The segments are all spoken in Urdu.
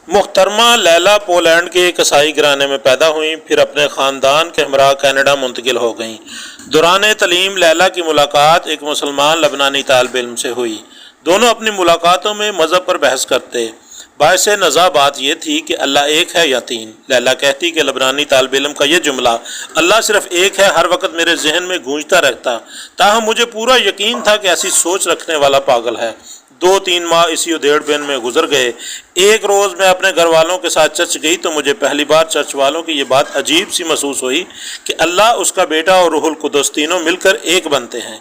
محترمہ لیلا پولینڈ کے ایک عیسائی گھرانے میں پیدا ہوئیں، پھر اپنے خاندان کے ہمراہ کینیڈا منتقل ہو گئیں۔ دوران تعلیم لیلا کی ملاقات ایک مسلمان لبنانی طالب علم سے ہوئی۔ دونوں اپنی ملاقاتوں میں مذہب پر بحث کرتے۔ باعث نزاع بات یہ تھی کہ اللہ ایک ہے یا تین۔ لیلا کہتی کہ لبنانی طالب علم کا یہ جملہ اللہ صرف ایک ہے ہر وقت میرے ذہن میں گونجتا رہتا، تاہم مجھے پورا یقین تھا کہ ایسی سوچ رکھنے والا پاگل ہے۔ 2-3 ماہ اسی ادھیڑ بن میں گزر گئے۔ ایک روز میں اپنے گھر والوں کے ساتھ چرچ گئی تو مجھے پہلی بار چرچ والوں کی یہ بات عجیب سی محسوس ہوئی کہ اللہ، اس کا بیٹا اور روح القدس تینوں مل کر ایک بنتے ہیں۔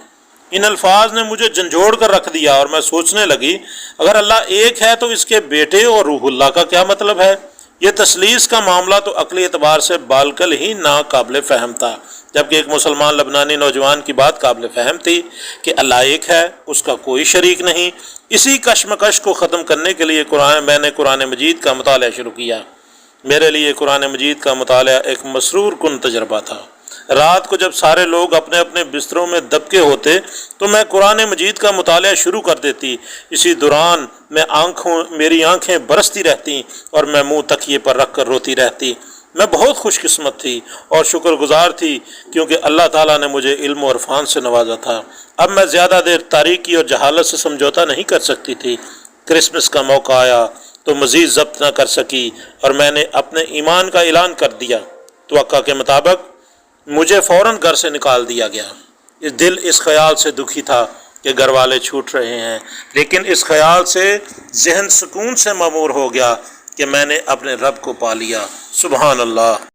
ان الفاظ نے مجھے جھنجھوڑ کر رکھ دیا اور میں سوچنے لگی، اگر اللہ ایک ہے تو اس کے بیٹے اور روح اللہ کا کیا مطلب ہے؟ یہ تثلیث کا معاملہ تو عقلی اعتبار سے بالکل ہی ناقابل فہم تھا، جبکہ ایک مسلمان لبنانی نوجوان کی بات قابل فہم تھی کہ اللہ ایک ہے، اس کا کوئی شریک نہیں۔ اسی کشمکش کو ختم کرنے کے لیے میں نے قرآن مجید کا مطالعہ شروع کیا۔ میرے لیے قرآن مجید کا مطالعہ ایک مسرور کن تجربہ تھا۔ رات کو جب سارے لوگ اپنے اپنے بستروں میں دبکے ہوتے تو میں قرآن مجید کا مطالعہ شروع کر دیتی۔ اسی دوران میری آنکھیں برستی رہتی اور میں منہ تکیے پر رکھ کر روتی رہتی۔ میں بہت خوش قسمت تھی اور شکر گزار تھی، کیونکہ اللہ تعالیٰ نے مجھے علم و عرفان سے نوازا تھا۔ اب میں زیادہ دیر تاریکی اور جہالت سے سمجھوتا نہیں کر سکتی تھی۔ کرسمس کا موقع آیا تو مزید ضبط نہ کر سکی اور میں نے اپنے ایمان کا اعلان کر دیا۔ توقع کے مطابق مجھے فوراً گھر سے نکال دیا گیا۔ دل اس خیال سے دکھی تھا کہ گھر والے چھوٹ رہے ہیں، لیکن اس خیال سے ذہن سکون سے معمور ہو گیا کہ میں نے اپنے رب کو پا لیا۔ سبحان اللہ۔